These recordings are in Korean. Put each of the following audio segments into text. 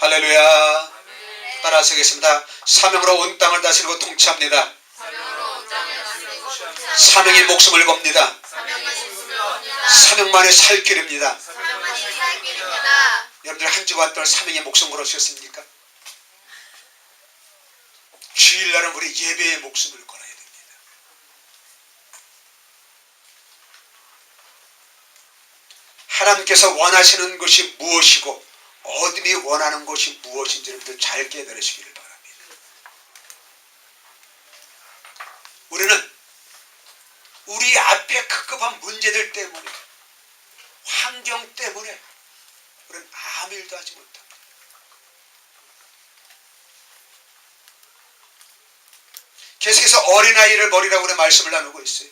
할렐루야. 따라서 하겠습니다. 사명으로 온 땅을 다스리고 통치합니다. 사명이 목숨을 겁니다. 사명만이 살 길입니다. 여러분들 한 주간 동안 사명의 목숨 걸으셨습니까? 주일날은 우리 예배의 목숨을 걸어야 됩니다. 하나님께서 원하시는 것이 무엇이고 어둠이 원하는 것이 무엇인지 여러분들 잘 깨달으시기를 바랍니다. 우리는 우리 앞에 급급한 문제들 때문에 환경 때문에 우리는 아무 일도 하지 못합니다. 계속해서 어린아이를 버리라고 우리 말씀을 나누고 있어요.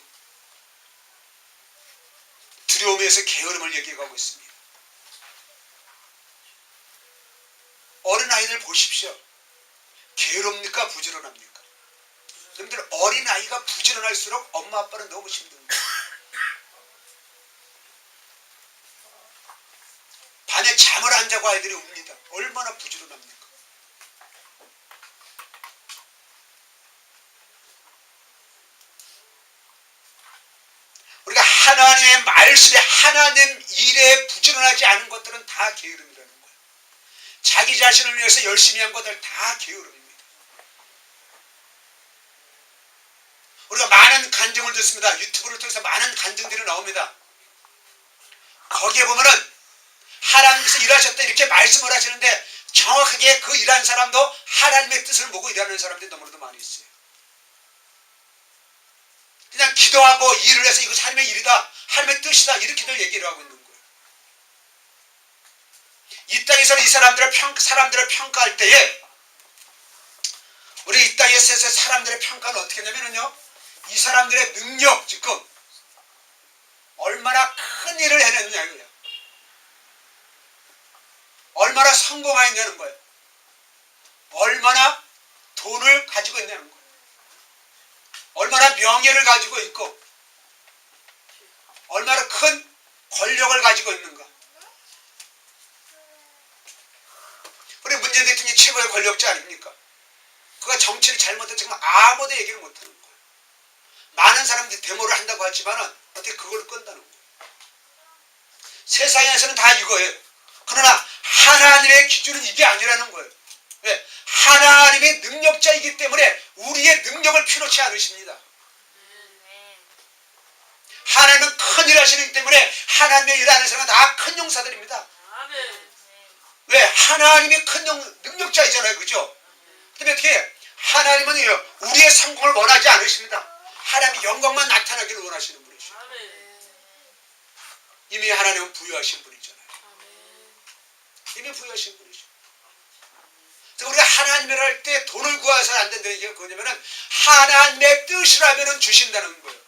두려움에서 게으름을 얘기하고 있습니다. 어린아이들 보십시오. 게으릅니까? 부지런합니까? 여러분들 어린아이가 부지런할수록 엄마 아빠는 너무 힘듭니다. 밤에 잠을 안 자고 아이들이 웁니다. 얼마나 부지런합니까? 우리가 하나님의 말씀에 하나님 일에 부지런하지 않은 것들은 다 게으름이라는 거예요. 자기 자신을 위해서 열심히 한 것들 다 게으름입니다. 우리가 많은 간증을 듣습니다. 유튜브를 통해서 많은 간증들이 나옵니다. 거기에 보면은 하나님께서 일하셨다 이렇게 말씀을 하시는데 정확하게 그 일하는 사람도 하나님의 뜻을 보고 일하는 사람들이 너무나도 많이 있어요. 그냥 기도하고 일을 해서 이거 하나님의 일이다, 하나님의 뜻이다 이렇게들 얘기를 하고 있는 거예요. 이 땅에서는 이 사람들을 평가할 때에 우리 이 땅에서 사람들의 평가는 어떻게 하냐면요, 이 사람들의 능력, 지금 얼마나 큰 일을 해냈느냐 이거예요. 얼마나 성공하였냐는 거예요. 얼마나 돈을 가지고 있냐는 거예요. 얼마나 명예를 가지고 있고 얼마나 큰 권력을 가지고 있는가. 우리 문재인 대통령이 최고의 권력자 아닙니까? 그가 정치를 잘못했지만 정말 아무도 얘기를 못하는 거예요. 많은 사람들이 데모를 한다고 하지만 어떻게 그걸 끈다는 거예요. 세상에서는 다 이거예요. 그러나 하나님의 기준은 이게 아니라는 거예요. 왜? 하나님의 능력자이기 때문에 우리의 능력을 필요치 않으십니다. 하나님은 큰 일 하시기 때문에 하나님의 일 하는 사람은 다 큰 용사들입니다. 왜? 하나님이 큰 능력자이잖아요. 그죠? 그런데 어떻게 하나님은 우리의 성공을 원하지 않으십니다. 하나님의 영광만 나타나기를 원하시는 분이시죠. 이미 하나님은 부여하신 분이잖아요. 이미 부여하신 분이죠. 우리가 하나님을 할 때 돈을 구해서 안 된다는 얘기가 뭐냐면은 하나님의 뜻이라면은 주신다는 거예요.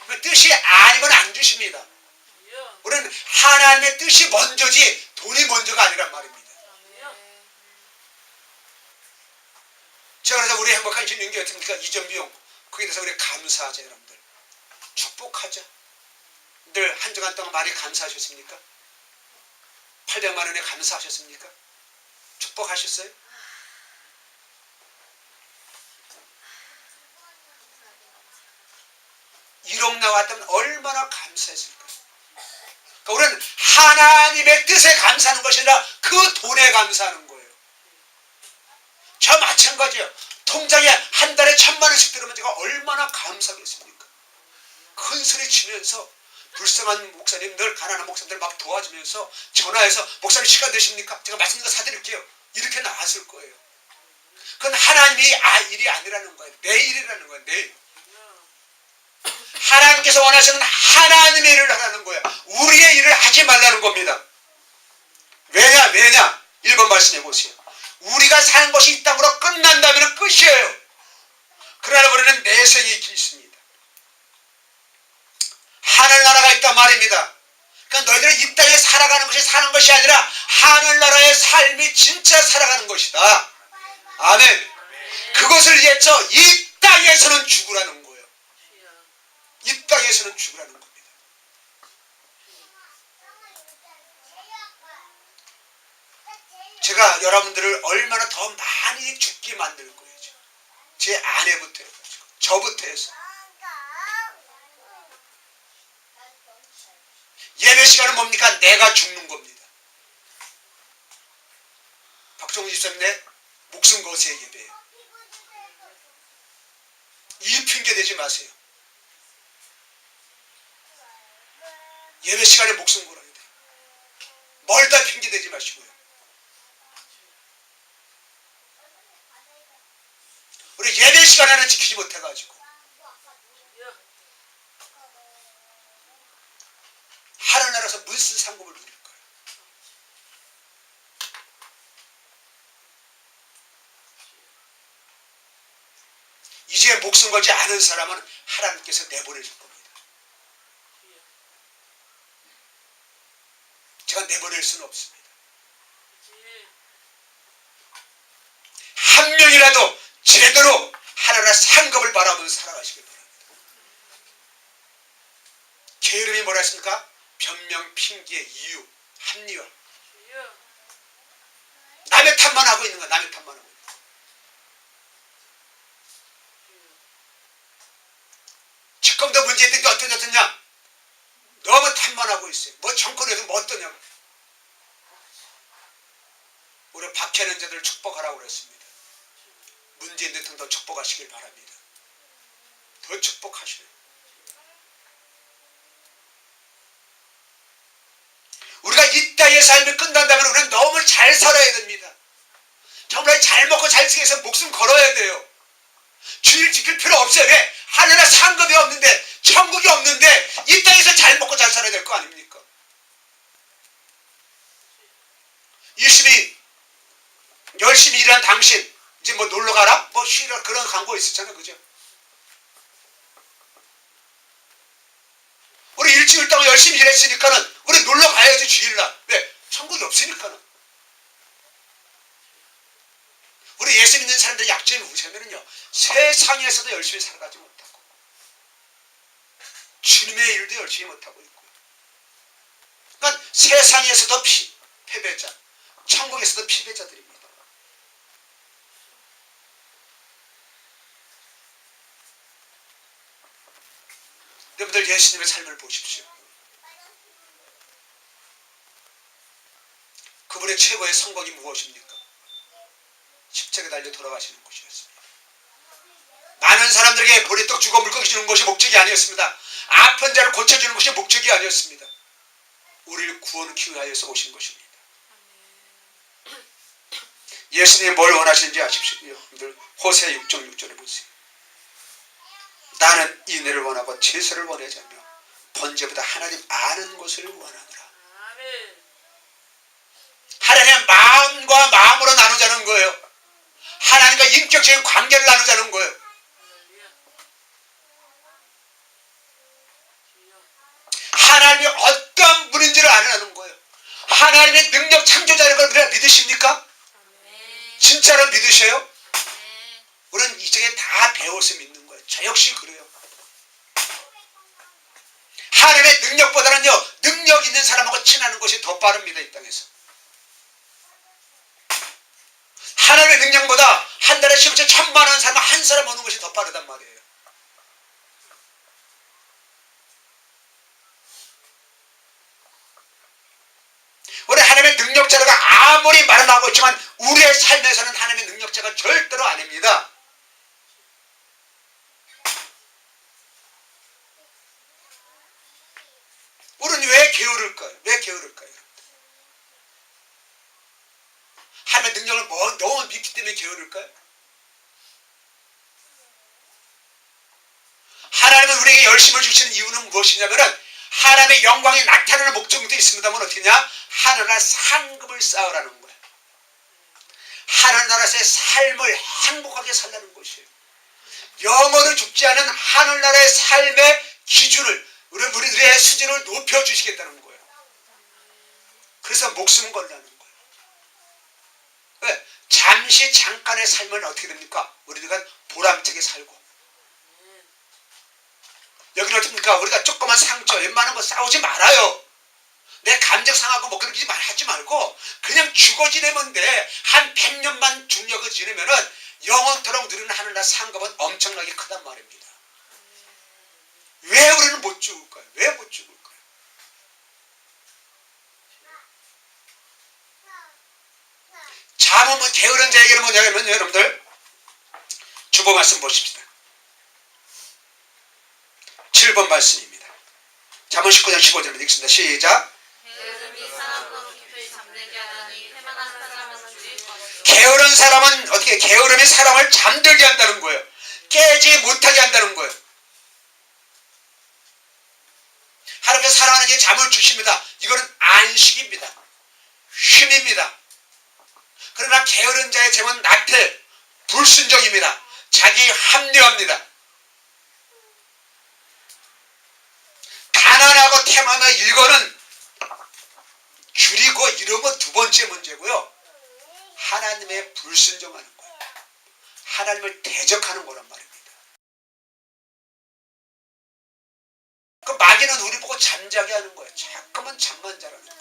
그 뜻이 아니면 안 주십니다. 우리는 하나님의 뜻이 먼저지 돈이 먼저가 아니란 말입니다. 제가 그래서 우리 행복한 신령기 어떻습니까? 이전 비용 거기에 대해서 우리 감사하자. 여러분들 축복하자. 늘 한 주간 동안 많이 감사하셨습니까? 800만 원에 감사하셨습니까? 축복하셨어요? 일억 나왔다면 얼마나 감사했을까요? 그러니까 우리는 하나님의 뜻에 감사하는 것이 아니라 그 돈에 감사하는 거예요. 저 마찬가지예요. 통장에 한 달에 1000만 원씩 들어오면 제가 얼마나 감사하겠습니까? 큰 소리 치면서 불쌍한 목사님들, 가난한 목사님들 막 도와주면서 전화해서 목사님 시간 되십니까? 제가 맛있는 거 사드릴게요. 이렇게 나왔을 거예요. 그건 하나님이 일이 아니라는 거예요. 내 일이라는 거예요. 내 일. 하나님께서 원하시는 하나님의 일을 하라는 거예요. 우리의 일을 하지 말라는 겁니다. 왜냐? 1번 말씀해 보세요. 우리가 사는 것이 이 땅으로 끝난다면 끝이에요. 그러나 우리는 내생이 있습니다. 하늘나라가 있단 말입니다. 그러니까 너희들은 이 땅에 살아가는 것이 사는 것이 아니라 하늘나라의 삶이 진짜 살아가는 것이다. 아멘. 그것을 위해서 이 땅에서는 죽으라는 거예요. 이 땅에서는 죽으라는 겁니다. 제가 여러분들을 얼마나 더 많이 죽게 만들 거예요. 제 아내부터 해가지고 저부터 해서. 예배 시간은 뭡니까? 내가 죽는 겁니다. 박종훈 집사님 내 목숨 거세요 예배예요. 이 핑계 대지 마세요. 예배 시간에 목숨 걸어야 돼요. 멀다 핑계 대지 마시고요. 우리 예배 시간 하나 지키지 못해가지고 하늘나라에서 무슨 상급을 누릴 거예요. 이제 목숨 걸지 않은 사람은 하나님께서 내보내줄 겁니다. 제가 내보낼 수는 없습니다. 한 명이라도 제대로 하나님의 상급을 바라보면서 살아가시길 바랍니다. 게으름이 뭐라 했습니까? 변명, 핑계, 이유, 합리화. 남의 탓만 하고 있는 거야. 남의 탓만 하고 있는 거야. 지금도 문제 있는 게 어떠냐? 너무 탓만 하고 있어요. 뭐 정권에서 뭐 어떠냐고. 우리 박해하는 자들을 축복하라고 그랬습니다. 문재인 대통령 더 축복하시길 바랍니다. 더 축복하셔요. 우리가 이 땅의 삶이 끝난다면 우리는 너무 잘 살아야 됩니다. 정말 잘 먹고 잘 쓰기 위해서 목숨 걸어야 돼요. 주의를 지킬 필요 없어요. 왜? 하늘에 상급이 없는데 천국이 없는데 이 땅에서 잘 먹고 잘 살아야 될 거 아닙니까? 22 열심히 일한 당신 이제 뭐 놀러가라? 뭐 쉬라 그런 광고 있었잖아요. 그죠? 우리 일주일 동안 열심히 일했으니까는 우리 놀러 가야지 주일날. 왜? 천국이 없으니까는. 우리 예수 믿는 사람들 약점이 무엇이냐면요. 세상에서도 열심히 살아가지 못하고 주님의 일도 열심히 못하고 있고 그러니까 세상에서도 패배자 천국에서도 피배자들입니다. 여러분들 예수님의 삶을 보십시오. 그분의 최고의 성공이 무엇입니까? 십자가에 달려 돌아가시는 것이었습니다. 많은 사람들에게 보리떡 주고 물고기 주는 것이 목적이 아니었습니다. 아픈 자를 고쳐주는 것이 목적이 아니었습니다. 우리를 구원하기 위하여서 오신 것입니다. 예수님이 뭘 원하시는지 아십시오. 여러분들 호세 6장 6절에 보세요. 나는 인애를 원하고 제사를 원하지 않으며 번제보다 하나님 아는 것을 원하노라. 하나님의 마음과 마음으로 나누자는 거예요. 하나님과 인격적인 관계를 나누자는 거예요. 하나님이 어떤 분인지를 아는 거예요. 하나님의 능력 창조자라는 걸 우리가 믿으십니까? 진짜로 믿으셔요? 우리는 이쪽에 다 배워서 믿는 거예요. 저 역시 그래요. 하나님의 능력보다는요, 능력 있는 사람하고 친하는 것이 더 빠릅니다. 이 땅에서. 하나님의 능력보다 한 달에 10천 1,000만 원 사람 한 사람 오는 것이 더 빠르단 말이에요. 우리 하나님의 능력자가 아무리 말은 하고 있지만 우리의 삶에서는 하나님의 능력자가 절대로 아닙니다. 우리는 왜 게으를까요? 왜 게으를까요? 하나님의 능력을 너무 믿기 때문에 게으를까요? 하나님은 우리에게 열심을 주시는 이유는 무엇이냐면은 하나님의 영광이 나타나는 목적도 있습니다만 어떻게냐? 하늘나라 상급을 쌓으라는 거예요. 하늘나라에서의 삶을 행복하게 살라는 것이에요. 영원히 죽지 않은 하늘나라의 삶의 기준을 우리들의 수준을 높여주시겠다는 거예요. 그래서 목숨 걸라는 거예요. 왜? 잠시 잠깐의 삶은 어떻게 됩니까? 우리가 보람차게 살고 여기는 어떻습니까? 우리가 조그만 상처 웬만한 거 싸우지 말아요. 내 감정 상하고 뭐 그렇게 하지 말고 그냥 죽어 지내면 돼. 한 100년만 중력을 지내면은 영원토록 누리는 하늘나라 상급은 엄청나게 크단 말입니다. 왜 우리는 못 죽을까요? 왜 못 죽을까요? 잠은 게으른 자에게는 뭐냐면 여러분들 주보 말씀 보십시다. 7번 말씀입니다. 잠언 19장 15절입니다. 읽습니다. 시작. 게으른 사람은 어떻게 게으름이 사람을 잠들게 한다는 거예요. 깨지 못하게 한다는 거예요. 하나님께서 사랑하는 게 잠을 주십니다. 이거는 안식입니다. 쉼입니다. 그러나 게으른 자의 잠은 나태, 불순종입니다. 자기 합리화입니다. 가난하고 태만한 일거는 줄이고 이런 건 두 번째 문제고요. 하나님의 불순종하는 거예요. 하나님을 대적하는 거란 말입니다. 그 마귀는 우리 보고 잠자게 하는 거예요. 자꾸만 잠만 자라는 거예요.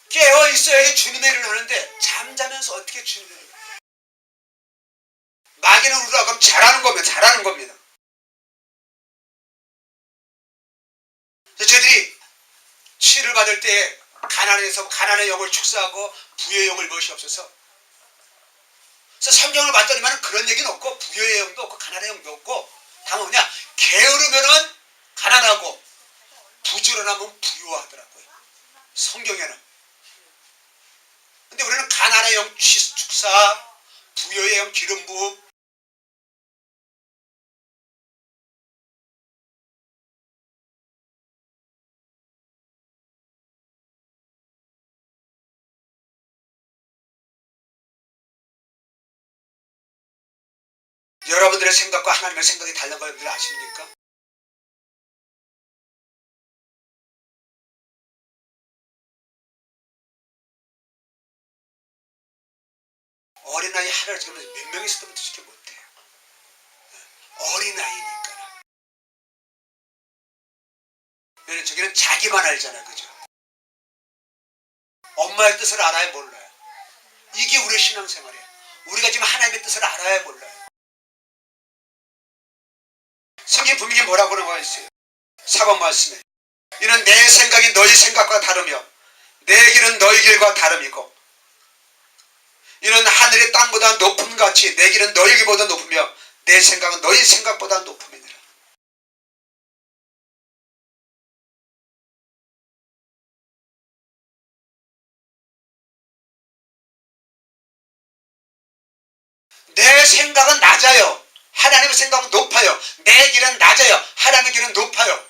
깨어 있어야지 주님의 일을 하는데 잠자면서 어떻게 주님의 일을 해요? 마귀는 우리가 그럼 잘하는 겁니다. 저희들이 치유를 받을 때 가난해서 가난의 영을 축사하고 부의 영을 무엇이없어서 그래서 성경을 봤더니만 그런 얘기는 없고 부의 영도 없고 가난의 영도 없고 다만 뭐냐 게으르면은 가난하고 부지런하면 부유하더라고요. 성경에는. 근데 우리는 가난의 영 축사, 부여의 영 기름 부음, 여러분들의 생각과 하나님의 생각이 다른 걸 여러분들 아십니까? 어린아이 하루를 지금 몇 명이 있어도 지켜 못해요. 어린아이니까. 왜냐면 저기는 자기만 알잖아요. 그죠? 엄마의 뜻을 알아야 몰라요. 이게 우리의 신앙생활이에요. 우리가 지금 하나님의 뜻을 알아야 몰라요. 성경 분명히 뭐라고 나와 있어요? 4번 말씀에 이는 내 생각이 너희 생각과 다르며 내 길은 너희 길과 다름이고 이는 하늘이 땅보다 높음 같이 내 길은 너희 길보다 높으며 내 생각은 너희 생각보다 높음이니라. 내 생각은 낮아요. 하나님의 생각은 높아요. 내 길은 낮아요. 하나님의 길은 높아요.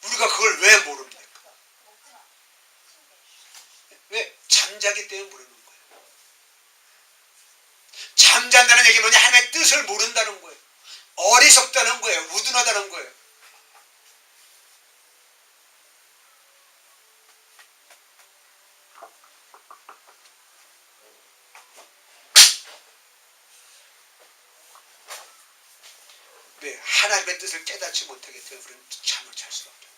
우리가 그걸 왜 모릅니까? 왜? 잠자기 때문에 모르는 거예요. 잠잔다는 얘기는 뭐냐? 하나님의 뜻을 모른다는 거예요. 어리석다는 거예요. 우둔하다는 거예요. 왜? 하나님의 뜻을 깨닫지 못하게 되면 우리는 잠을 잘 수가 없죠.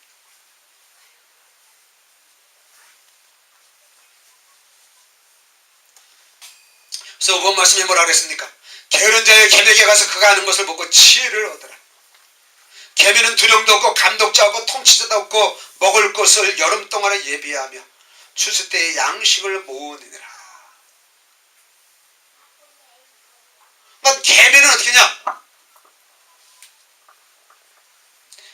그래서 5번 말씀에 뭐라 그랬습니까? 게으른 자의 개미에게 가서 그가 하는 것을 보고 지혜를 얻으라. 개미는 두령도 없고 감독자 없고 통치자도 없고 먹을 것을 여름 동안에 예비하며 추수 때의 양식을 모으느니라. 그러니까 개미는 어떻게 하냐?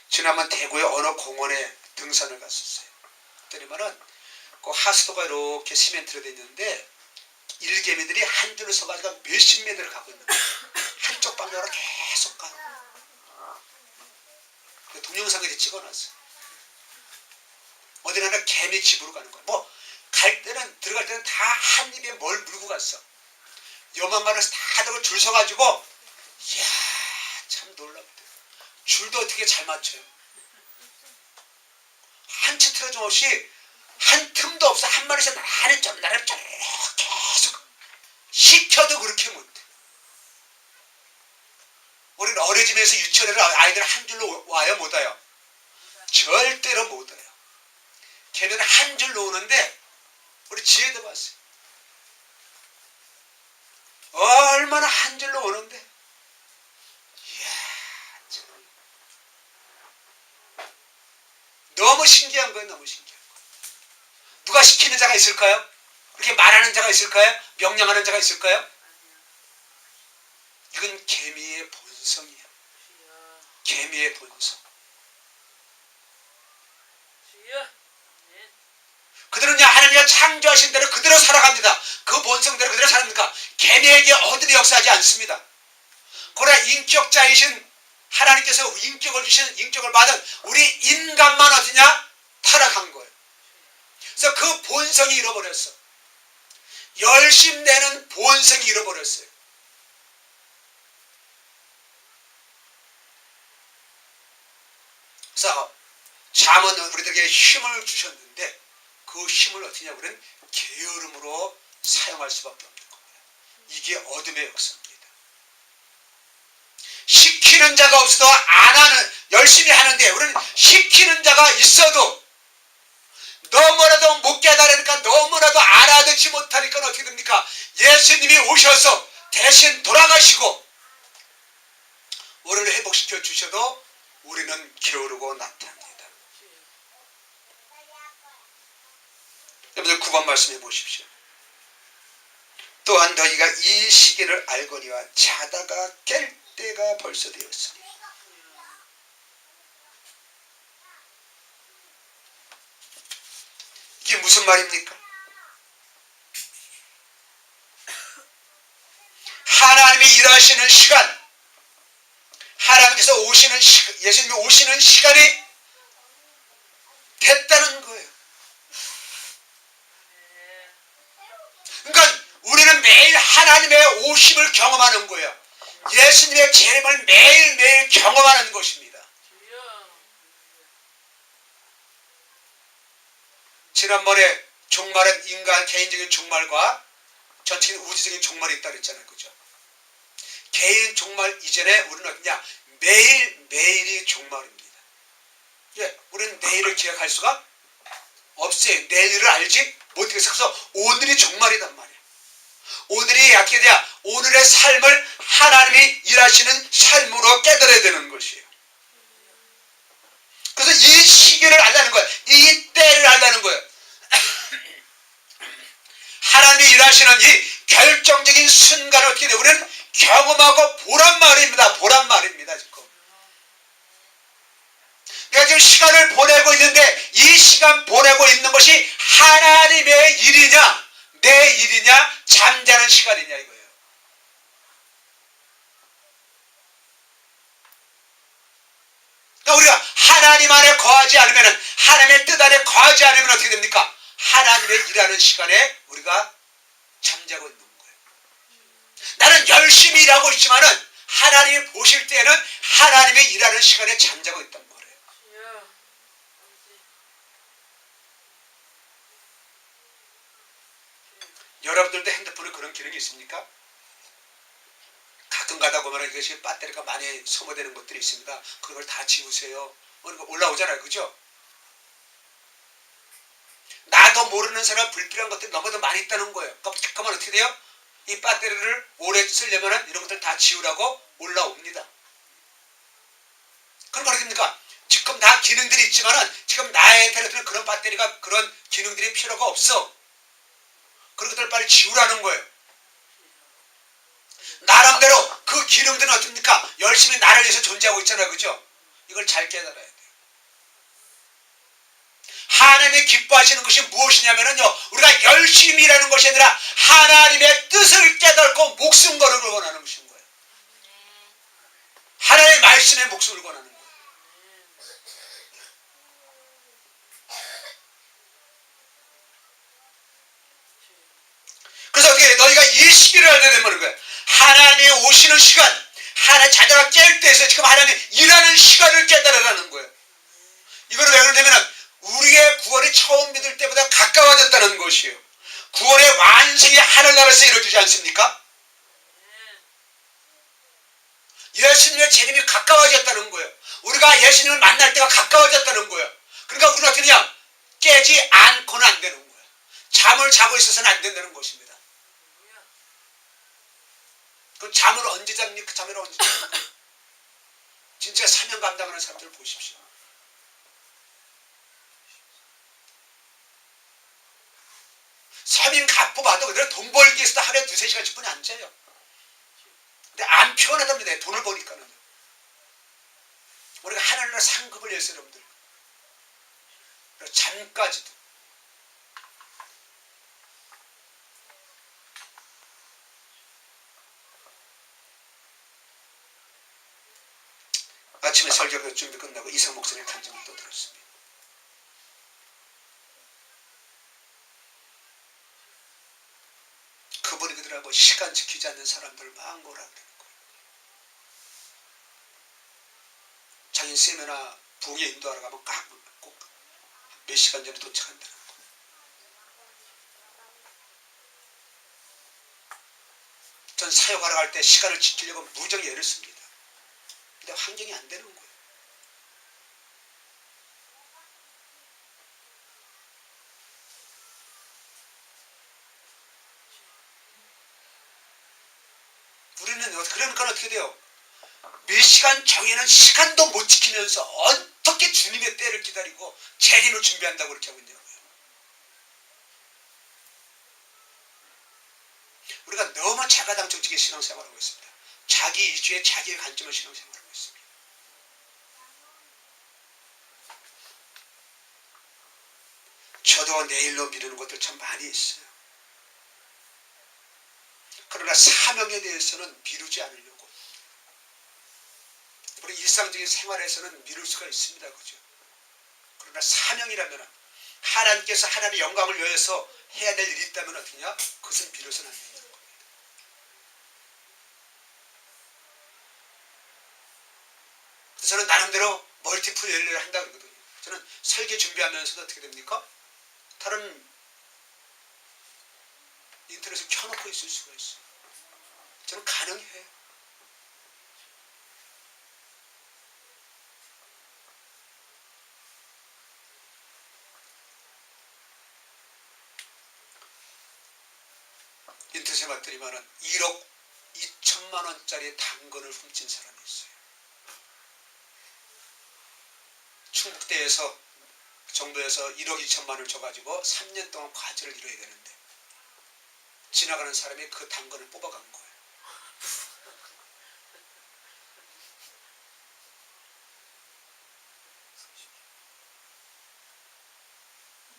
지난번 대구의 어느 공원에 등산을 갔었어요. 그랬더니만은 그 하수도가 이렇게 시멘트로 되어 있는데 일개미들이 한 줄로 서가지고 몇십 미터를 가고 있는 거예요. 한쪽 방향으로 계속 가. 동영상에 찍어놨어. 어디 가나 개미 집으로 가는 거야. 뭐 갈 때는 들어갈 때는 다 한 입에 뭘 물고 갔어. 요만간에서 다들 줄 서가지고 이야 참 놀랍다. 줄도 어떻게 잘 맞춰요? 한 치 틀어짐 없이 한 틈도 없어. 한 마리씩 나를 좀 계속 시켜도 그렇게 못해. 우리는 어린이집에서 유치원에 아이들 한 줄로 와요? 못 와요? 절대로 못 와요. 걔는 한 줄로 오는데 우리 지혜도 봤어요. 얼마나 한 줄로 오는데 이야, 참. 너무 신기한 거예요. 너무 신기한 거. 누가 시키는 자가 있을까요? 그렇게 말하는 자가 있을까요? 명령하는 자가 있을까요? 이건 개미의 본성이에요. 개미의 본성. 그들은요, 하나님이 창조하신 대로 그대로 살아갑니다. 그 본성대로 그대로 살아갑니까? 개미에게 어둠이 역사하지 않습니다. 그러나 인격자이신 하나님께서 인격을 주신, 인격을 받은 우리 인간만 어디냐? 타락한 거예요. 그래서 그 본성이 잃어버렸어. 열심내는 본성이 잃어버렸어요. 그래서 잠언은 우리들에게 힘을 주셨는데 그 힘을 어떻게 하냐? 우리는 게으름으로 사용할 수밖에 없는 겁니다. 이게 어둠의 역사입니다. 시키는 자가 없어도 안 하는, 열심히 하는데 우리는 시키는 자가 있어도 너무나도 못 깨달으니까, 너무나도 알아듣지 못하니까 어떻게 됩니까? 예수님이 오셔서 대신 돌아가시고 우리를 회복시켜 주셔도 우리는 게으르고 나타납니다. 여러분들 9번 말씀해 보십시오. 또한 너희가 이 시기를 알거니와 자다가 깰 때가 벌써 되었으니. 이게 무슨 말입니까? 하나님이 일하시는 시간, 하나님께서 오시는 시간, 예수님이 오시는 시간이 됐다는 거예요. 그러니까 우리는 매일 하나님의 오심을 경험하는 거예요. 예수님의 재림을 매일매일 경험하는 것입니다. 지난번에 종말은 인간 개인적인 종말과 전체적인 우주적인 종말이 있다 그랬잖아요. 그죠? 개인 종말 이전에 우리는 어디냐? 매일매일이 종말입니다. 예, 우리는 내일을 기억할 수가 없어요. 내일을 알지 못하겠어. 그래서 오늘이 종말이단 말이야. 오늘이 어떻게 돼야? 오늘의 삶을 하나님이 일하시는 삶으로 깨달아야 되는 것이에요. 그래서 이 시기를 알라는 거예요. 이 때를 알라는 거예요. 하나님이 일하시는 이 결정적인 순간을 어떻게 돼? 우리는 경험하고 보란 말입니다. 보란 말입니다. 지금. 내가 지금 시간을 보내고 있는데 이 시간 보내고 있는 것이 하나님의 일이냐, 내 일이냐, 잠자는 시간이냐 이거예요. 그러니까 우리가 하나님 안에 거하지 않으면, 하나님의 뜻 안에 거하지 않으면 어떻게 됩니까? 하나님의 일하는 시간에 우리가 잠자고 있는 거예요. 나는 열심히 일하고 있지만은 하나님이 보실 때는 하나님의 일하는 시간에 잠자고 있단 말이에요. 여러분들도 핸드폰에 그런 기능이 있습니까? 가끔 가다 보면 이것이 배터리가 많이 소모되는 것들이 있습니다. 그런 걸 다 지우세요. 올라오잖아요. 그죠? 나도 모르는 사람 불필요한 것들이 너무도 많이 있다는 거예요. 그러면 어떻게 돼요? 이 배터리를 오래 쓰려면 이런 것들 다 지우라고 올라옵니다. 그럼 어떻게 됩니까? 지금 다 기능들이 있지만은 지금 나의 핸드폰에는 그런 배터리가, 그런 기능들이 필요가 없어. 그런 것들을 빨리 지우라는 거예요. 나름대로 그 기능들은 어떻습니까? 열심히 나를 위해서 존재하고 있잖아요. 그죠? 이걸 잘 깨달아야 돼요. 하나님이 기뻐하시는 것이 무엇이냐면요, 우리가 열심히 일하는 것이 아니라 하나님의 뜻을 깨닫고 목숨 거는 걸 원하는 것인 거예요. 하나님의 말씀에 목숨을 거는 거예요. 그래서 어떻게 너희가 이 시기를 알게 되면 거예요. 하나님이 오시는 시간, 하나님 자녀가 깰 때에서 지금 하나님 일하는 시간을 깨달으라는 거예요. 이거는 왜 그러냐면 우리의 구원이 처음 믿을 때보다 가까워졌다는 것이에요. 구원의 완성이 하늘나라에서 이루어지지 않습니까? 예수님의 재림이 가까워졌다는 거예요. 우리가 예수님을 만날 때가 가까워졌다는 거예요. 그러니까 우리가 어떻게 냐 깨지 않고는 안 되는 거예요. 잠을 자고 있어서는 안 된다는 것입니다. 그럼 잠을 언제 잡니까? 그 잠을 언제 잡니까? 진짜 사명 감당하는 사람들을 보십시오. 서민 갑부봐도 그대로 돈 벌기 위해서 하루에 2-3시간씩 뿐이 안 자요. 근데 안 피곤하답니다. 돈을 버니까는. 우리가 하나님의 상급을 위해서 여러분들. 잠까지도. 아침에 설교 준비 끝나고 이상 목사님의 간증을 또 들었습니다. 그분이 그들하고 시간 지키지 않는 사람들을 막 뭐라 그러는 거예요. 자기 세미나 부흥에 인도하러 가면 꼭 몇 시간 전에 도착한다는 거예요. 전 사역하러 갈 때 시간을 지키려고 무정히 애를 씁니다. 근데 환경이 안 되는 거예요. 우리는 그러니까 어떻게 돼요? 몇 시간 정해놓은 시간도 못 지키면서 어떻게 주님의 때를 기다리고 재림을 준비한다고 그렇게 하고 있냐고요. 우리가 너무 자가당착적인 신앙생활을 하고 있습니다. 자기 이주에 자기의 관점을 신앙생활을 하고 있습니다. 저도 내일로 미루는 것들 참 많이 있어요. 그러나 사명에 대해서는 미루지 않으려고. 우리 일상적인 생활에서는 미룰 수가 있습니다. 그죠? 그러나 사명이라면 하나님께서 하나님의 영광을 위해서 해야 될 일이 있다면 어떠냐? 그것은 미뤄서는 안 된다는 겁니다. 저는 나름대로 멀티플 연례를 한다고 그러거든요. 저는 설계 준비하면서도 어떻게 됩니까? 다른 인터넷을 켜놓고 있을 수가 있어요. 저는 가능해요. 인터넷에 봤더니만은 1억 2천만 원짜리 당근을 훔친 사람이 있어요. 충북대에서 정부에서 1억 2천만 원을 줘가지고 3년 동안 과제를 이뤄야 되는데 지나가는 사람이 그 당근을 뽑아간 거예요.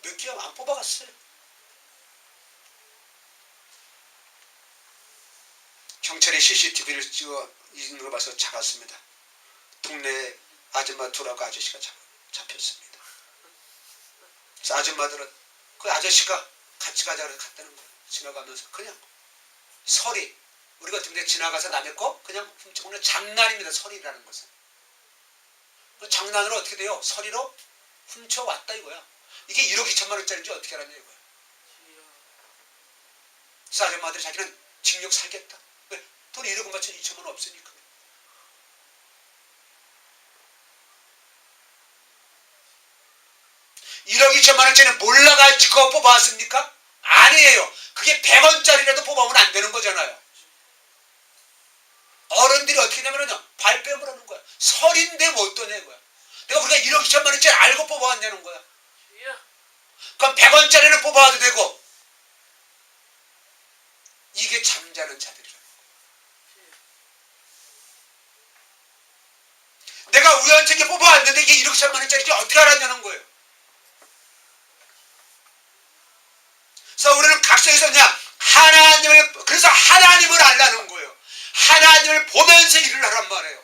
몇 개월 안 뽑아갔어요. 경찰이 CCTV를 찍어 있는 걸 봐서 잡았습니다. 동네 아줌마 둘하고 아저씨가 잡혔습니다. 그래서 아줌마들은 그 아저씨가 같이 가자 그래서 갔다는 거예요. 지나가면서 그냥 서리 우리 같은 데 지나가서 남의 거 그냥 훔쳐먹는 장난입니다. 서리라는 것은. 그 장난으로 어떻게 돼요? 서리로 훔쳐왔다 이거야. 이게 1억 2천만 원짜리인지 어떻게 알았냐 이거야. 그래서 아줌마들이 자기는 징역 살겠다. 왜? 돈 1억 맞춰 2천만 원 없으니까. (1억 2천만 원짜리는 몰라가지고 뽑아왔습니까? 아니에요. 그게 100원짜리라도 뽑아오면 안 되는 거잖아요. 어른들이 어떻게 되냐면요 발뺌을 하는 거야. 설인데 뭐 어떠냐 이거야. 내가 우리가 1억 2천만 원짜리 알고 뽑아왔냐는 거야. 그럼 100원짜리는 뽑아와도 되고. 이게 잠자는 자들이라는 거야. 내가 우연찮게 뽑아왔는데 이게 1억 2천만 원짜리인지 어떻게 알았냐는 거예요. 그래서 우리는 각성에서 그냥 그래서 하나님을 알라는 거예요. 하나님을 보면서 일을 하란 말이에요.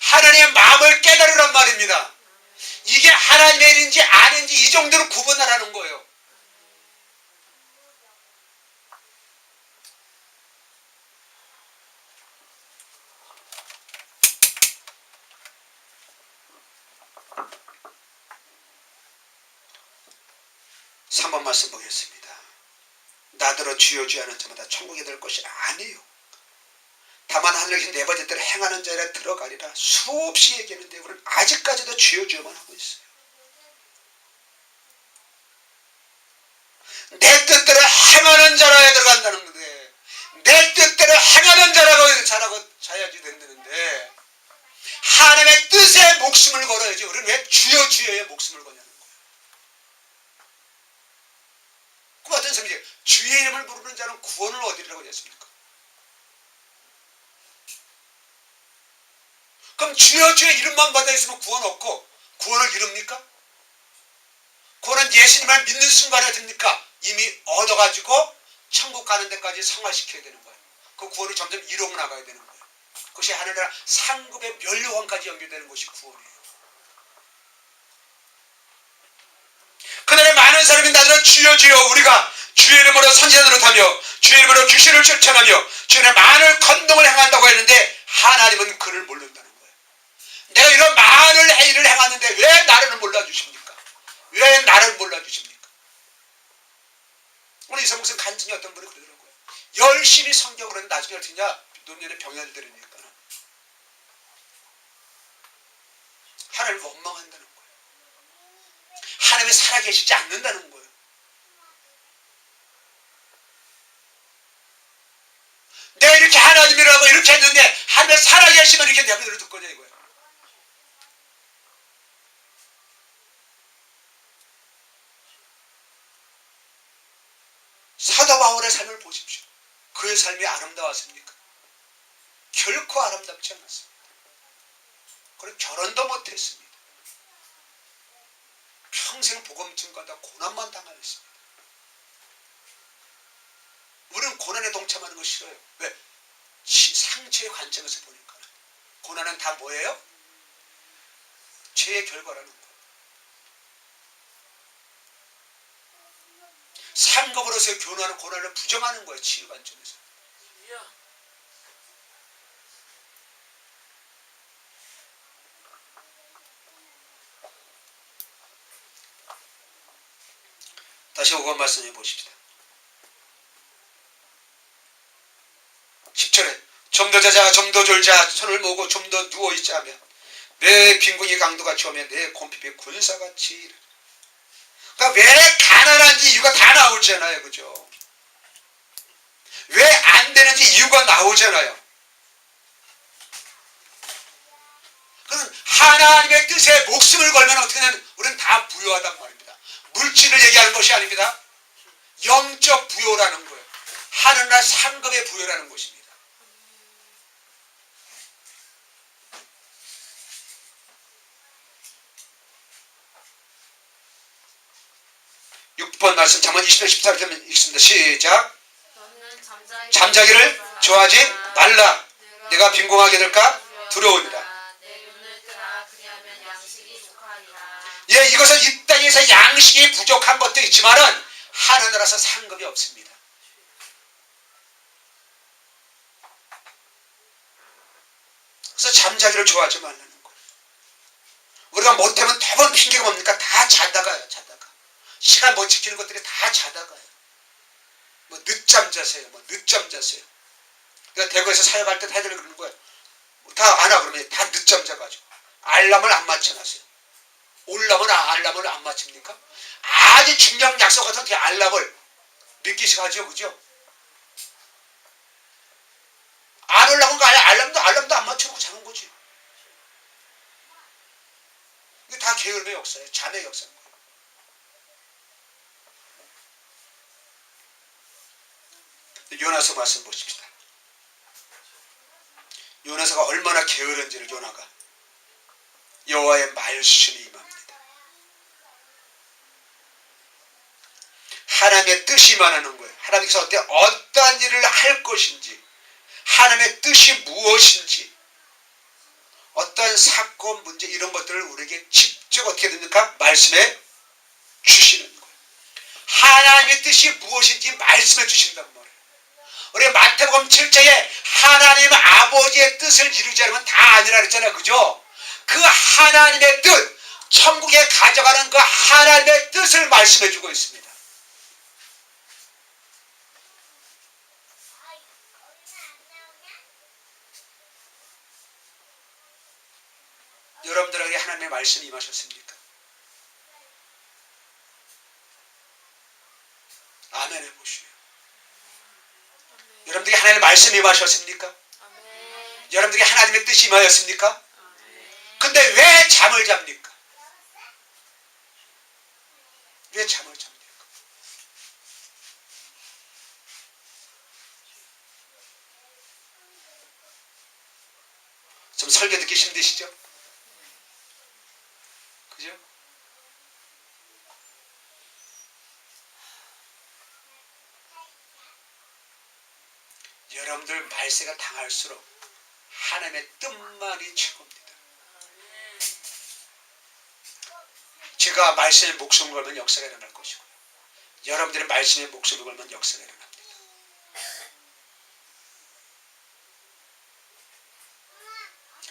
하나님의 마음을 깨달으란 말입니다. 이게 하나님의 일인지 아닌지 이 정도로 구분하라는 거예요. 3번 말씀 보겠습니다. 나더러 주여 주여 하는 자마다 천국에 들 것이 아니요 다만 하늘에서 네 번째 때를 행하는 자라 들어가리라. 수없이 얘기하는데 우리는 아직까지도 주여 주여만 하고 있어요. 내 뜻대로 행하는 자라에 들어간다는 건데, 내 뜻대로 행하는 자라고 자야지 된다는데, 하나님의 뜻에 목숨을 걸어야지. 우리는 왜 주여 주여에 목숨을 거냐는 거예요. 그 같은 셈이지. 주의 이름을 부르는 자는 구원을 얻으리라고 했습니까? 그럼 주여 주여 이름만 받아 있으면 구원 없고 구원을 이룹니까? 구원은 예수님을 믿는 순간에 됩니까? 이미 얻어가지고 천국 가는 데까지 성화시켜야 되는 거예요. 그 구원이 점점 이루어 나가야 되는 거예요. 그것이 하늘나라 상급의 멸류관까지 연결되는 것이 구원이에요. 그날에 많은 사람이 나더러 주여 주여 우리가 주의 이름으로 선지자 노릇하며 주의 이름으로 귀신을 쫓아내며 주의 이름으로 많은 건동을 행한다고 했는데 하나님은 그를 모른다는 거예요. 내가 이런 많은 일을 행하는데 왜 나를 몰라주십니까? 왜 나를 몰라주십니까? 우리 이성무슨 간증이 어떤 분이 그러더라고요. 열심히 성경을 했는데 나중에 어떻게 하냐? 노년에 병을 들으니까 하나님을 원망한다는 거예요. 하나님이 살아계시지 않는다는 거예요. 내가 이렇게 하나님이라고 이렇게 했는데 하나님이 살아계시면 이렇게 내 말을 듣거냐 이거예요. 사도 바울의 삶을 보십시오. 그의 삶이 아름다웠습니까? 결코 아름답지 않았습니다. 그리고 결혼도 못했습니다. 평생 복음 증거하다 고난만 당하였습니다. 우리는 고난에 동참하는 거 싫어요. 왜? 상처의 관점에서 보니까 고난은 다 뭐예요? 죄의 결과라는 거예요. 상급으로서의 교훈하는 고난을 부정하는 거예요. 치유 관점에서. 다시 5번 말씀해 보십시다. 10절에 좀 더 자자 좀 더 졸자 손을 모으고 좀 더 누워있자 하며 내 빈궁이 강도같이 오며 내 곰핍이 군사같이. 그러니까 왜 가난한지 이유가 다 나오잖아요. 그죠? 왜 안 되는지 이유가 나오잖아요. 그럼 하나님의 뜻에 목숨을 걸면 어떻게 되는 우리는 다 부유하단 말입니다. 물질을 얘기하는 것이 아닙니다. 영적 부여라는 거예요. 하늘나라 상급의 부여라는 것입니다. 번 말씀 잠언 20편 14절 읽습니다. 시작. 잠자기를 좋아하지 말라. 내가 빈궁하게 될까 두려우니라. 예, 이것은 이 땅에서 양식이 부족한 것도 있지만은 하늘나라에서 상급이 없습니다. 그래서 잠자기를 좋아하지 말라는 거예요. 우리가 못하면 대부분 핑계가 뭡니까? 다 자다가요. 자다가 시간 못 지키는 것들이 다 자다가요. 뭐 늦잠 자세요. 뭐 늦잠 자세요. 그러니까 대구에서 사역할 때 애들이 그러는 거예요. 다 안 와. 그러면 다 늦잠 자가지고 알람을 안 맞춰놨어요. 올라면 알람을 안 맞춥니까? 아주 중요한 약속 같은 그 알람을 몇 개씩 하죠. 그죠? 안 올라온 거 아니야. 알람도 안 맞춰놓고 자는 거지. 이게 다 게으름의 역사예요. 잠의 역사인 거예요. 요나서 말씀 보십시다. 요나서가 얼마나 게으른지를 요나가 여호와의 말씀이 임합니다. 하나님의 뜻이 임하는 거예요. 하나님께서 어떠한 일을 할 것인지, 하나님의 뜻이 무엇인지, 어떠한 사건, 문제 이런 것들을 우리에게 직접 어떻게 됩니까? 말씀해 주시는 거예요. 하나님의 뜻이 무엇인지 말씀해 주신단 말이에요. 우리 마태복음 7장에 하나님 아버지의 뜻을 이루지 않으면 다 아니라 그랬잖아요. 그죠? 그 하나님의 뜻, 천국에 가져가는 그 하나님의 뜻을 말씀해 주고 있습니다. 여러분들에게 하나님의 말씀이 임하셨습니까? 아멘 해보시오. 여러분들에게 하나님의 말씀이 임하셨습니까? 여러분들에게 하나님의 뜻이 임하였습니까? 근데 왜 잠을 잡니까? 왜 잠을 잡니까? 좀 설교 듣기 힘드시죠? 그죠? 여러분들 말세가 당할수록 하나님의 뜻만이 최고입니다. 제가 말씀에 목숨을 걸면 역사가 일어날 것이고요. 여러분들의 말씀에 목숨을 걸면 역사가 일어납니다.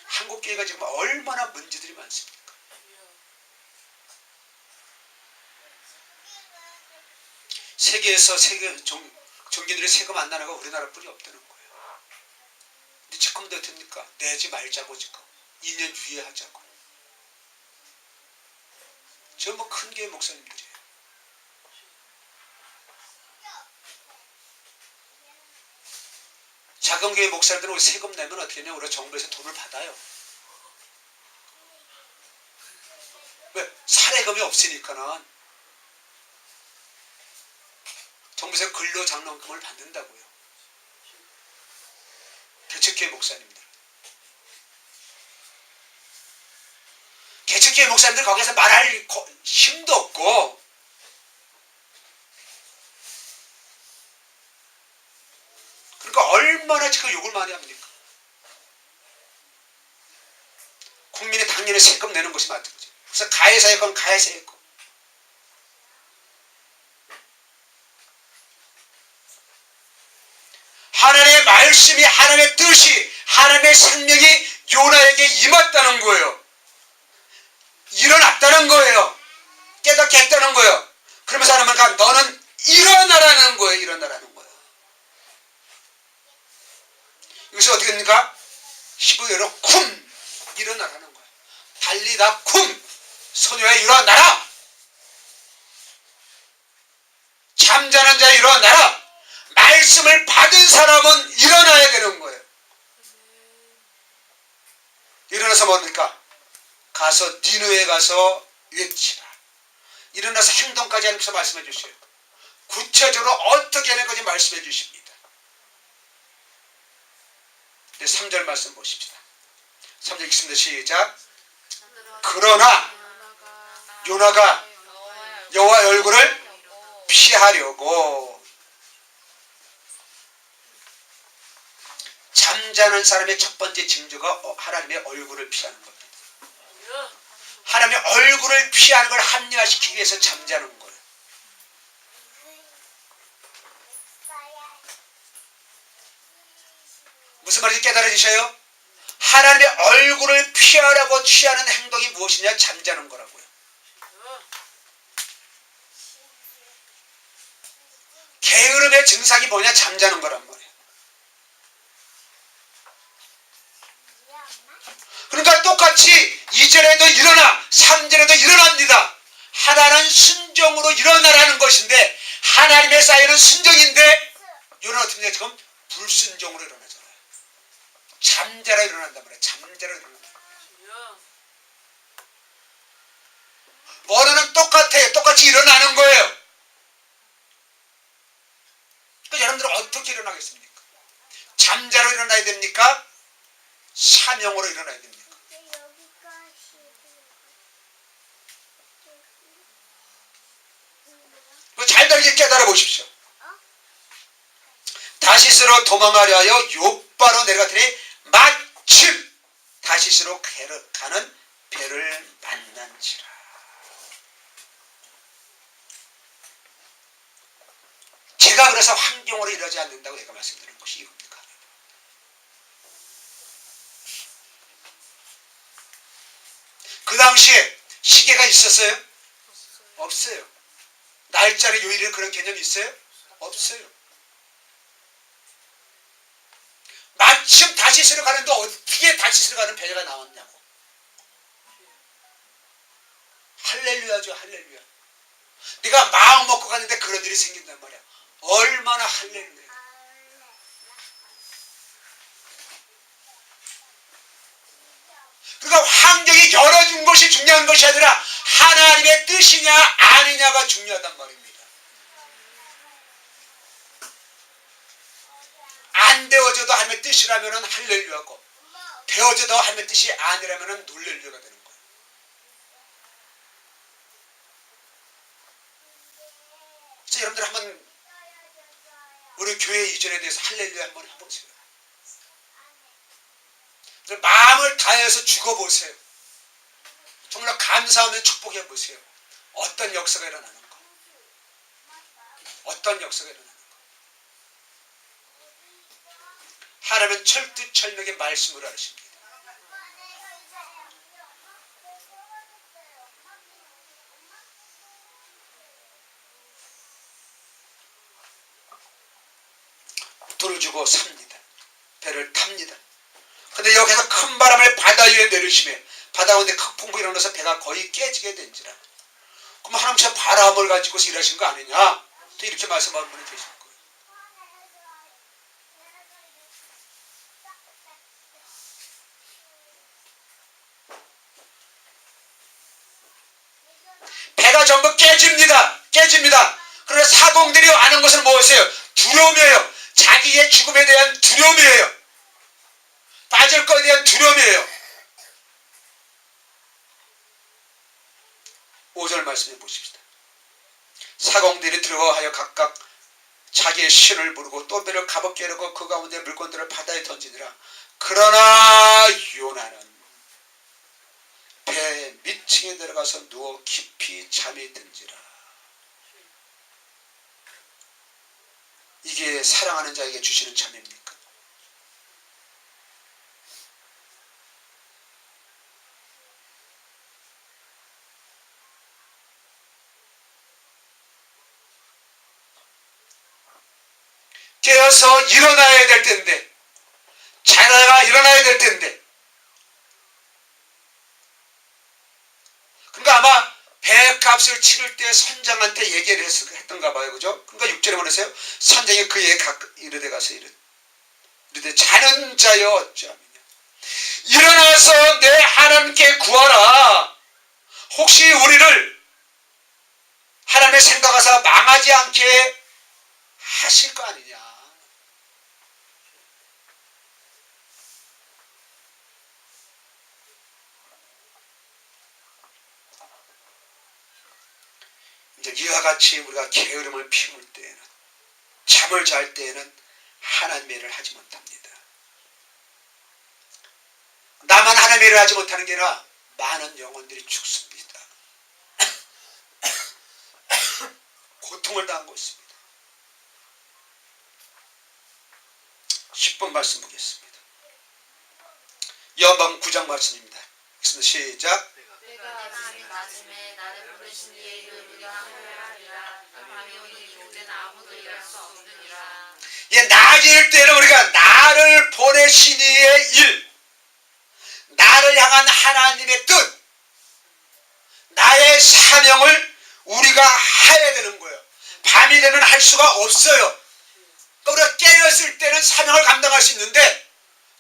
한국교회가 지금 얼마나 문제들이 많습니까? 세계에서 종교들의 세금 안 나라가 우리나라뿐이 없다는 거예요. 근데 지금도 어떻습니까? 내지 말자고 지금 2년 유예하자고. 저 뭐 큰 교회 목사님들이에요. 작은 교회 목사님들은 우리 세금 내면 어떻게 하냐? 우리가 정부에서 돈을 받아요. 왜? 사례금이 없으니까는 정부에서 근로장려금을 받는다고요. 개척교회 목사님들. 개척교회 목사님들 거기서 말할 힘도 없고 그러니까 얼마나 지금 욕을 많이 합니까? 국민이 당연히 세금 내는 것이 맞는 거죠. 그래서 가해사건 가해사건. 하나님의 말씀이 하나님의 뜻이 하나님의 생명이 요나에게 임했다는 거예요. 일어났다는 거예요. 깨닫게 했다는 거예요. 그러면서 하나님은 너는 일어나라는 거예요. 일어나라는 거예요. 여기서 어떻게 됩니까? 히브리어로 쿰 일어나라는 거예요. 달리다 쿰 소녀야 일어나라. 잠자는 자 일어나라. 말씀을 받은 사람은 일어나야 되는 거예요. 일어나서 뭡니까? 가서 니느웨에 가서 외치라. 일어나서 행동까지 하면서 말씀해 주셔요. 구체적으로 어떻게 하는 건지 말씀해 주십니다. 3절 말씀 보십시다. 3절 읽습니다. 시작. 그러나 요나가 여호와의 얼굴을 피하려고 잠자는 사람의 첫 번째 징조가 하나님의 얼굴을 피하는 겁니다. 하나님의 얼굴을 피하는 걸 합리화시키기 위해서 잠자는 거예요. 무슨 말인지 깨달아지셔요? 하나님의 얼굴을 피하라고 취하는 행동이 무엇이냐? 잠자는 거라고요. 게으름의 증상이 뭐냐? 잠자는 거란 말이에요. 그러니까 똑같이 2절에도 일어나 3절에도 일어납니다. 하나는 순종으로 일어나라는 것인데 하나님의 사이는 순종인데 요나는 어떻게 해요? 지금 불순종으로 일어나잖아요. 잠자라 일어난단 말이에요. 잠자라 일어난단 말이에요. 원어는 똑같아요. 똑같이 일어나는 거예요. 그러니까 여러분들은 어떻게 일어나겠습니까? 잠자로 일어나야 됩니까? 사명으로 일어나야 됩니까? 잘 다르게 깨달아 보십시오. 다시스로 도망하려 하여 욥바로 내려갔더니 마침 다시스로 가는 배를 만난지라. 제가 그래서 환경으로 이러지 않는다고 내가 말씀드리는 것이 이겁니까? 그 당시에 시계가 있었어요? 없어요. 날짜를 요일을 그런 개념이 있어요? 없어요. 마침 다시스로 가는데 어떻게 다시스로 가는 배가 나왔냐고. 할렐루야죠. 할렐루야. 네가 마음 먹고 갔는데 그런 일이 생긴단 말이야. 얼마나 할렐루야. 그러니까 환경이 열어준 것이 중요한 것이 아니라 하나님의 뜻이냐 아니냐가 중요하단 말입니다. 안 되어져도 하나님의 뜻이라면 할렐루야고, 되어져도 하나님의 뜻이 아니라면 놀렐루야가 되는 거예요. 그래서 여러분들 한번 우리 교회 이전에 대해서 할렐루야 한번 해보세요. 마음을 다해서 죽어보세요. 정말 감사하며 축복해보세요. 어떤 역사가 일어나는 거. 어떤 역사가 일어나는 거. 하나님은 철두철미하게 말씀을 하십니다. 돌을 주고 삽니다. 배를 탑니다. 근데 여기서 큰 바람을 바다 위에 내리시면 바다 가운데 큰 풍부가 일어나서 배가 거의 깨지게 된지라. 그럼 하나님 저 바람을 가지고서 일하신 거 아니냐? 또 이렇게 말씀하는 분이 계실 거예요. 배가 전부 깨집니다. 그러나 사공들이 아는 것은 무엇이에요? 두려움이에요. 자기의 죽음에 대한 두려움이에요. 빠질 것에 대한 두려움이에요. 5절 말씀해 보십시다. 사공들이 두려워하여 각각 자기의 신을 부르고 또 배를 가볍게 하려고 그 가운데 물건들을 바다에 던지니라. 그러나 요나는 배 밑층에 들어가서 누워 깊이 잠이 든지라. 이게 사랑하는 자에게 주시는 잠입니까? 깨어서 일어나야 될 텐데, 자다가 일어나야 될 텐데. 그러니까 아마 배값을 치를 때 선장한테 얘기를 했던가 봐요. 그죠? 그러니까 6절에 말했어요. 선장이 그에게 이르되 가서 이르되 자는 자여 어찌하느냐. 일어나서 내 하나님께 구하라. 혹시 우리를 하나님의 생각하사 망하지 않게 하실 거 아니냐. 이제 이와 같이 우리가 게으름을 피울 때에는, 잠을 잘 때에는 하나님의 일을 하지 못합니다. 나만 하나님의 일을 하지 못하는 게 아니라 많은 영혼들이 죽습니다. 고통을 당하고 있습니다. 10번 말씀 보겠습니다. 요한복음 9장 말씀입니다. 시작. 내가 아침에 나를 부르신 이의 이름으로 하리라. 밤이 오니 그때는 아무도 일할 수 없느니라. 예, 낮일 때는 우리가 나를 보내신 이의 일, 나를 향한 하나님의 뜻, 나의 사명을 우리가 해야 되는 거예요. 밤이 되면 할 수가 없어요. 그러니까 우리가 깨었을 때는 사명을 감당할 수 있는데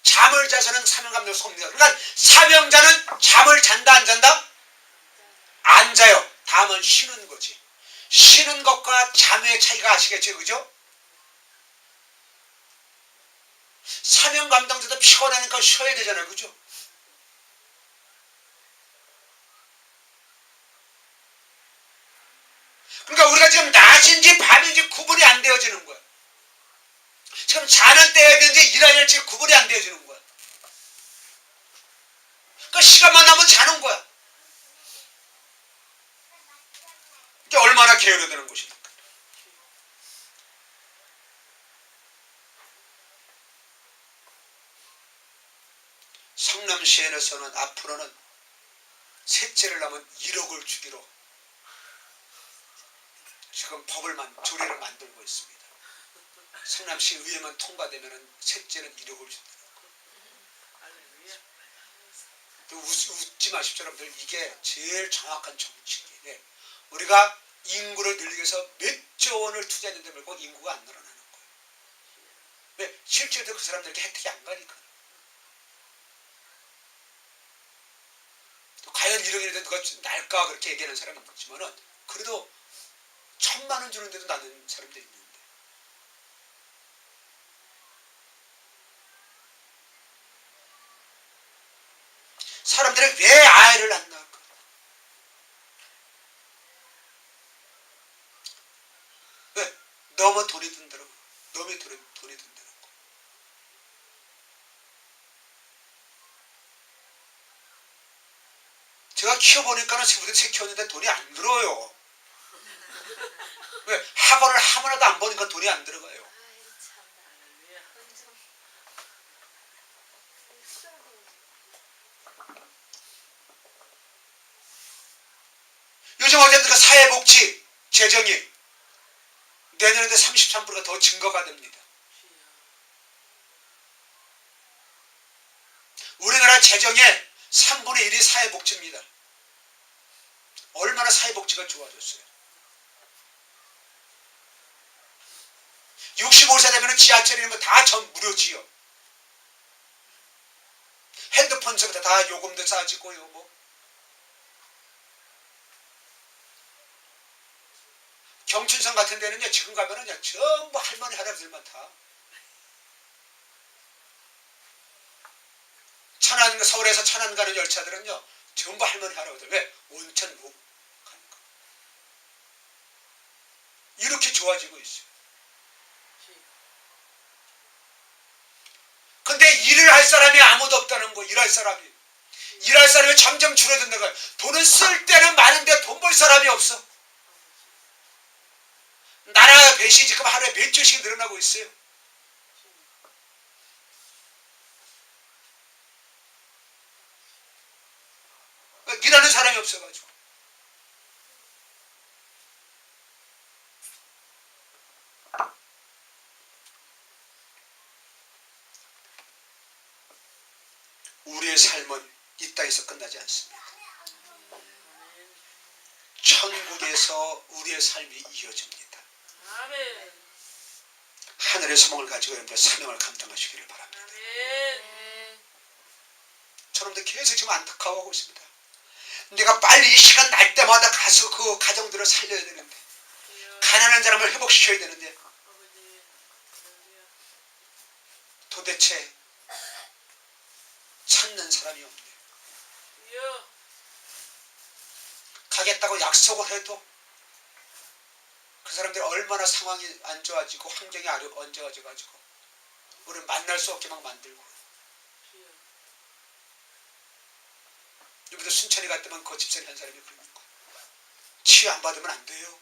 잠을 자서는 사명 감당할 수 없습니다. 그러니까 사명자는 잠을 잔다 안 잔다? 안 자요. 다음은 쉬는 거지. 쉬는 것과 잠의 차이가 아시겠죠? 그죠? 사명 감당자도 피곤하니까 쉬어야 되잖아요. 그죠? 그러니까 우리가 지금 낮인지 밤인지 구분이 안 되어지는 거야. 지금 자는 때야 되는지 일해야 될지 구분이 안 되어지는 거야. 그러니까 시간만 나면 자는 거야. 이게 얼마나 게으르다는 것입니까? 성남시에서는 앞으로는 셋째를 낳으면 1억을 주기로 지금 조례를 만들고 있습니다. 성남시 의회만 통과되면 셋째는 1억을 준다는 거. 웃지 마십시오, 여러분들. 이게 제일 정확한 정치예요. 예. 우리가 인구를 늘리기 위해서 몇 조 원을 투자했는데 말고 인구가 안 늘어나는 거예요. 왜? 실제로 그 사람들에게 혜택이 안 가니까. 과연 1억 원이라도 누가 날까 그렇게 얘기하는 사람은 있지만은 그래도 1,000만 원 주는데도 나는 사람도 있는데. 사람들이 왜 아이를 안 낳을까? 왜? 너무 돈이 든다고. 너무 돈이 든다고. 제가 키워보니까는 지금부터 새 키웠는데 돈이 안 들어요. 왜? 학원을 하나도 안 보니까 돈이 안 들어가요. 요즘 어쨌든 사회복지 재정이 내년에 33%가 더 증가가 됩니다. 우리나라 재정의 3분의 1이 사회복지입니다. 얼마나 사회복지가 좋아졌어요. 65세 되면 지하철이면 다 전 무료지요. 핸드폰서부터 다 요금도 싸지고요. 뭐. 경춘성 같은 데는요, 지금 가면은요, 전부 할머니, 할아버지들만 타. 천안, 서울에서 천안 가는 열차들은요, 전부 할머니, 할아버지들. 왜? 온천 못 가니까. 이렇게 좋아지고 있어요. 근데 일을 할 사람이 아무도 없다는 거, 일할 사람이. 일할 사람이 점점 줄어든다는 거예요. 돈은 쓸 때는 많은데 돈 벌 사람이 없어. 나라 뱃이 지금 하루에 몇 조씩 늘어나고 있어요. 일하는 사람이 없어가지고. 우리의 삶은 이 땅에서 끝나지 않습니다. 천국에서 우리의 삶이 이어집니다. 하늘의 소망을 가지고 여러분들 사명을 감당하시기를 바랍니다. 저놈들 계속 지금 안타까워하고 있습니다. 내가 빨리 이 시간 날 때마다 가서 그 가정들을 살려야 되는데, 가난한 사람을 회복시켜야 되는데, 도대체 찾는 사람이 없네. 가겠다고 약속을 해도 그 사람들이 얼마나 상황이 안 좋아지고 환경이 안 좋아져가지고 우리를 만날 수 없게 막 만들고. 이번에 순천에 갔더만 그 집사님 한 사람이 그러는 거야. 치유 안 받으면 안 돼요.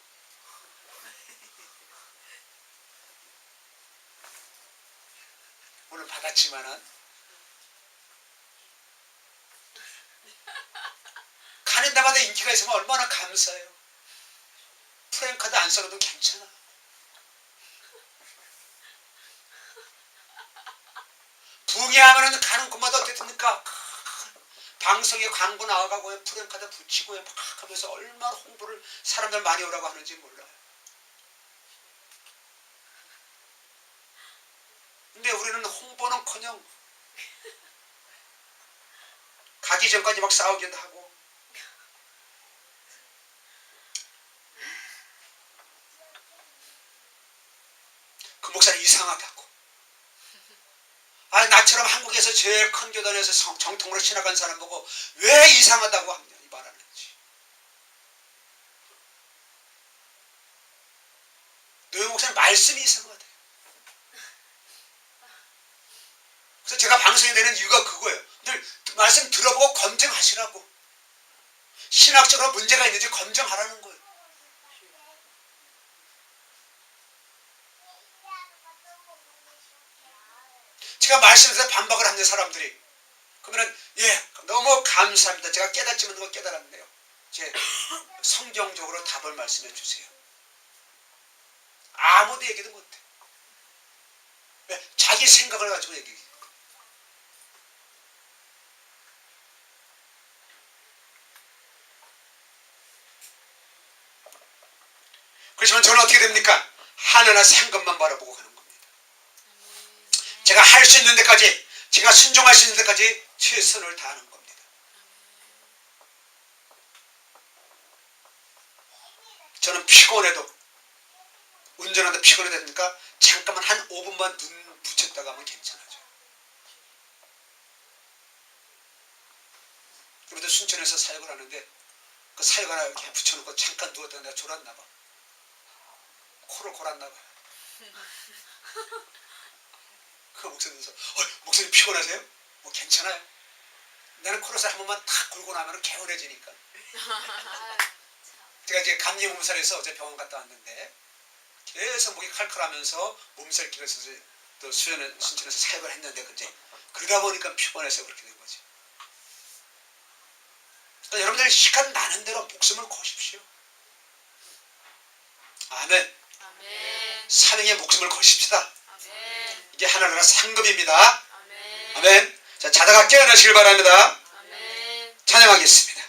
오늘 받았지만은 가는 데마다 인기가 있으면 얼마나 감사해요. 프랭카드 안 써도 괜찮아. 붕괴하면은 가는 곳마다 어땠습니까? 방송에 광고 나와가고 프랭카드 붙이고 막 하면서 얼마나 홍보를 사람들 많이 오라고 하는지 몰라요. 근데 우리는 홍보는커녕 가기 전까지 막 싸우기도 하고. 그 목사는 이상하다고. 아, 나처럼 한국에서 제일 큰 교단에서 정통으로 지나간 사람 보고 왜 이상하다고 하냐 이 말하는지. 노영 목사님 말씀이 이상하대. 그래서 제가 방송이 되는 이유가 그거예요. 늘 말씀 들어보고 검증하시라고. 신학적으로 문제가 있는지 검증하라는 거예요. 제가 말씀에서 반박을 합니다, 사람들이. 그러면은, 예, 너무 감사합니다. 제가 깨닫지 못한 거 깨달았네요. 제 성경적으로 답을 말씀해 주세요. 아무도 얘기도 못해. 왜? 자기 생각을 가지고 얘기해. 그렇지만 저는 어떻게 됩니까? 하늘나 상급만 바라보고 가는 겁니다. 제가 할 수 있는 데까지, 제가 순종할 수 있는 데까지 최선을 다하는 겁니다. 저는 피곤해도, 운전하다 피곤해졌으니까 잠깐만 한 5분만 눈 붙였다가 하면 괜찮아져. 그래도 순천에서 사역을 하는데 그 사역 하나 이렇게 붙여놓고 잠깐 누웠다가 내가 졸았나 봐. 코를 골았나 봐. 그 목사님께서 목사님 피곤하세요? 뭐 괜찮아요. 나는 코러스 한 번만 탁 골고 나면 개운해지니까. 제가 이제 감기 몸살을 해서 어제 병원 갔다 왔는데 계속 목이 칼칼하면서 몸살 기가 있어서 또 순천에서 사역을 했는데 이제 그러다 보니까 피곤해서 그렇게 된 거지. 그러니까 여러분들 시간 나는 대로 목숨을 거십시오. 아멘. 아멘. 사명에 목숨을 거십시다. 아멘. 이게 하나님의 상급입니다. 아멘. 아멘. 자, 자다가 깨어나시길 바랍니다. 아멘. 찬양하겠습니다.